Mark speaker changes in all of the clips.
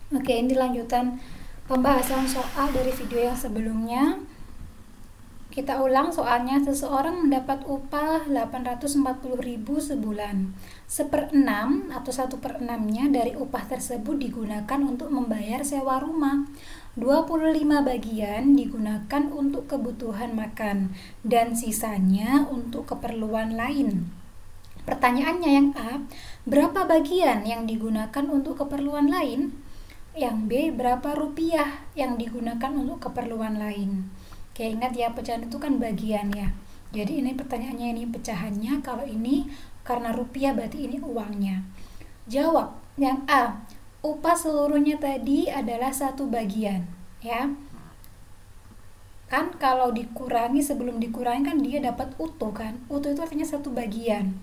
Speaker 1: Oke, ini lanjutan pembahasan soal dari video yang sebelumnya. Kita ulang soalnya. Seseorang mendapat upah 840.000 sebulan. 1/6 atau 1/6-nya dari upah tersebut digunakan untuk membayar sewa rumah. 25 bagian digunakan untuk kebutuhan makan dan sisanya untuk keperluan lain. Pertanyaannya yang A, berapa bagian yang digunakan untuk keperluan lain? Yang B, berapa rupiah yang digunakan untuk keperluan lain? Oke, ingat ya, pecahan itu kan bagian ya. Jadi ini pertanyaannya, ini pecahannya. Kalau ini karena rupiah berarti ini uangnya. Jawab yang A, upah seluruhnya tadi adalah 1 bagian ya. Kan kalau dikurangi, sebelum dikurangi kan dia dapat utuh kan. Utuh itu artinya 1 bagian.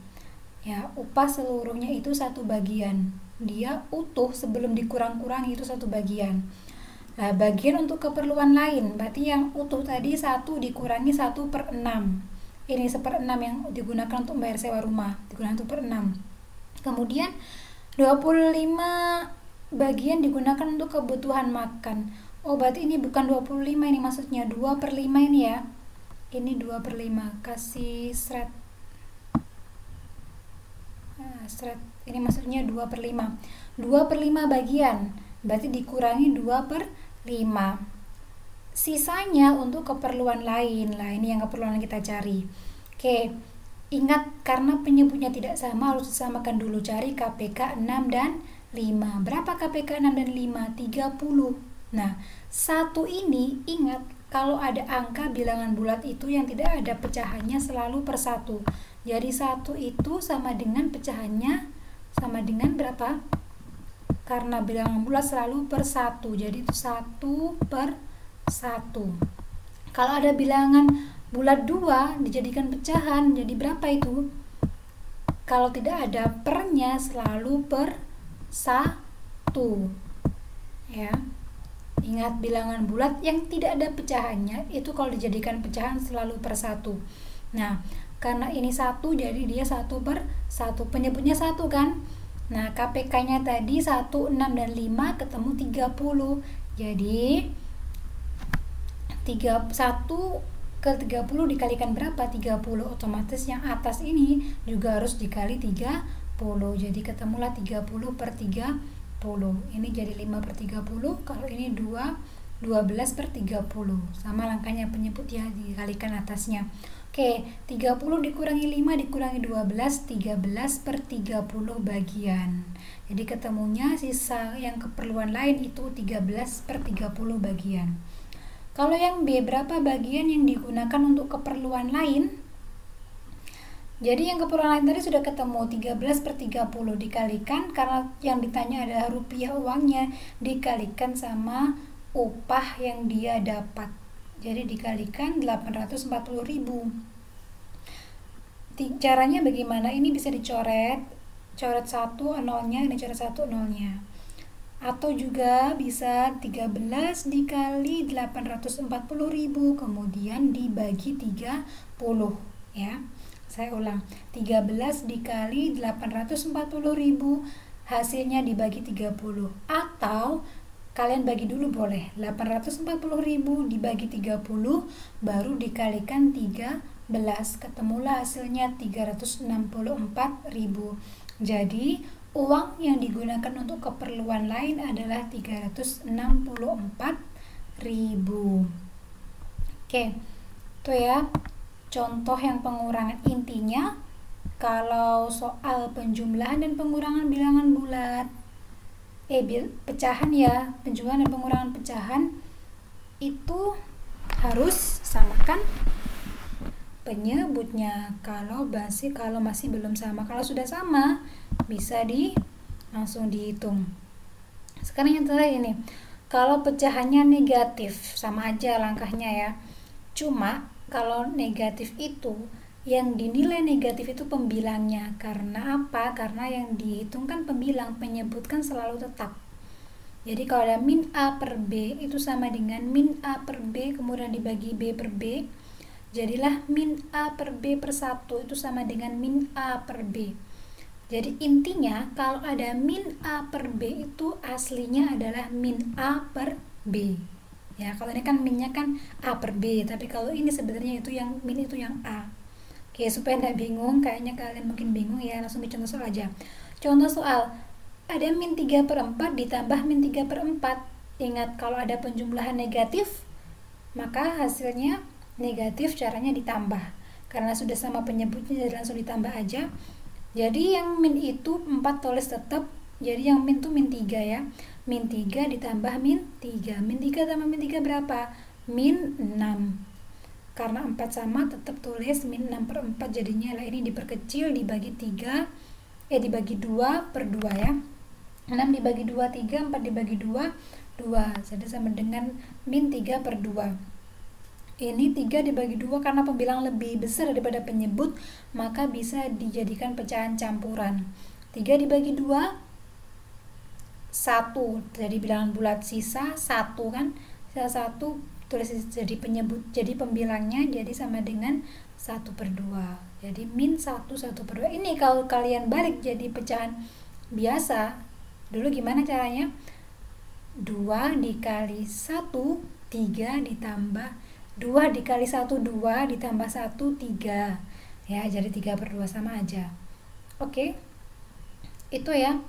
Speaker 1: Ya, upah seluruhnya itu 1 bagian. Dia utuh sebelum dikurang-kurangi itu 1 bagian. Nah, bagian untuk keperluan lain, berarti yang utuh tadi 1 dikurangi 1/6. Ini 1/6 yang digunakan untuk bayar sewa rumah, digunakan 1/6. Kemudian 25 bagian digunakan untuk kebutuhan makan. Oh, berarti ini bukan 25, ini maksudnya 2/5 ini ya. Ini 2/5, kasih shred. Ini maksudnya 2/5. 2/5 bagian berarti dikurangi 2/5. Sisanya untuk keperluan lain. Lah, ini yang keperluan kita cari. Oke, ingat karena penyebutnya tidak sama harus disamakan dulu. Cari KPK 6 dan 5. Berapa KPK 6 dan 5? 30. Nah, 1 ini ingat kalau ada angka bilangan bulat itu yang tidak ada pecahannya selalu per 1. Jadi 1 itu sama dengan pecahannya sama dengan berapa? Karena bilangan bulat selalu per 1. Jadi itu 1/1. Kalau ada bilangan bulat 2 dijadikan pecahan, jadi berapa itu? Kalau tidak ada pernya selalu per 1. Ya. Ingat, bilangan bulat yang tidak ada pecahannya itu kalau dijadikan pecahan selalu per 1. Nah, karena ini 1 jadi dia 1/1. Penyebutnya 1 kan? Nah, KPK-nya tadi 1, 6 dan 5 ketemu 30. Jadi 1 ke 30 dikalikan berapa? 30. Otomatis yang atas ini juga harus dikali 30. Jadi ketemulah 30/30. Ini jadi 5/30. Kalau ini 12/30. Sama langkahnya penyebut ya, dikalikan atasnya. Oke, 30 dikurangi 5 dikurangi 12, 13/30 bagian. Jadi ketemunya sisa yang keperluan lain itu 13/30 bagian. Kalau yang B, berapa bagian yang digunakan untuk keperluan lain? Jadi yang keperluan lain tadi sudah ketemu, 13/30 dikalikan, karena yang ditanya adalah rupiah uangnya, dikalikan sama upah yang dia dapat. Jadi dikalikan 840.000. Caranya bagaimana? Ini bisa dicoret, coret 1 nolnya, ini coret 1 nolnya. Atau juga bisa 13 dikali 840.000 kemudian dibagi 30 ya. Saya ulang, 13 dikali 840.000 hasilnya dibagi 30. Atau kalian bagi dulu boleh, 840.000 dibagi 30 baru dikalikan 13, ketemulah hasilnya 364.000. Jadi uang yang digunakan untuk keperluan lain adalah 364.000. Oke, itu ya contoh yang pengurangan. Intinya kalau soal penjumlahan dan pengurangan bilangan bulat, pecahan ya, penjumlahan dan pengurangan pecahan itu harus samakan penyebutnya. Kalau masih belum sama, kalau sudah sama bisa langsung dihitung. Sekarang yang terakhir ini, kalau pecahannya negatif sama aja langkahnya ya. Cuma kalau negatif itu yang dinilai negatif itu pembilangnya. Karena apa? Karena yang dihitung kan pembilang, penyebut kan selalu tetap. Jadi kalau ada min A per B itu sama dengan min A per B kemudian dibagi B per B. Jadilah min A per B per 1 itu sama dengan min A per B. Jadi intinya kalau ada min A per B itu aslinya adalah min A per B. Ya, kalau ini kan minnya kan A per B, tapi kalau ini sebenarnya itu yang min itu yang A. Oke, supaya tidak bingung, kayaknya kalian mungkin bingung ya, langsung ke contoh soal aja. Contoh soal, ada min 3 per 4 ditambah min 3 per 4. Ingat, kalau ada penjumlahan negatif, maka hasilnya negatif, caranya ditambah. Karena sudah sama penyebutnya, jadi langsung ditambah aja. Jadi yang min itu 4 tulis tetap. Jadi yang min itu min 3 ya. Min 3 ditambah min 3. Min 3 tambah min 3 berapa? Min 6. Karena 4 sama tetap tulis min 6 per 4. Jadinya lah ini diperkecil, dibagi 3. Dibagi 2 per 2 ya. 6 dibagi 2 3, 4 dibagi 2 2. Jadi sama dengan min 3 per 2. Ini 3 dibagi 2 karena pembilang lebih besar daripada penyebut, maka bisa dijadikan pecahan campuran. 3 dibagi 2, 1. Jadi bilangan bulat, sisa 1 kan. Sisa 1 tulis jadi penyebut, jadi pembilangnya jadi sama dengan 1 per 2. Jadi min 1 per 2. Ini kalau kalian balik jadi pecahan biasa, dulu gimana caranya? 2 dikali 1, 3 ditambah 2 dikali 1, 2 ditambah 1, 3 ya, jadi 3 per 2 sama aja. Oke, itu ya.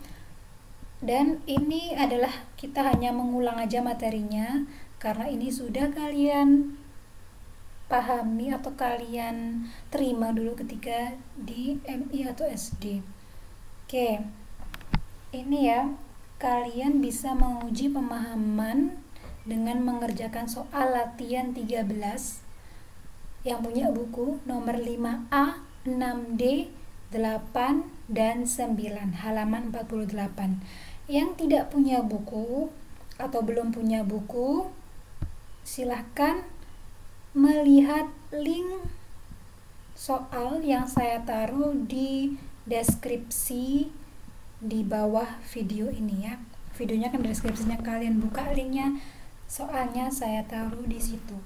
Speaker 1: Dan ini adalah kita hanya mengulang aja materinya, karena ini sudah kalian pahami atau kalian terima dulu ketika di MI atau SD. Oke, ini ya, kalian bisa menguji pemahaman dengan mengerjakan soal latihan 13 yang punya buku nomor 5A, 6D, 8, dan 9 halaman 48. Yang tidak punya buku atau belum punya buku, silahkan melihat link soal yang saya taruh di deskripsi di bawah video ini ya. Videonya kan deskripsinya, kalian buka linknya, soalnya saya taruh di situ.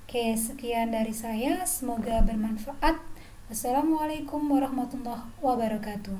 Speaker 1: Oke, sekian dari saya, semoga bermanfaat. Wassalamualaikum warahmatullahi wabarakatuh.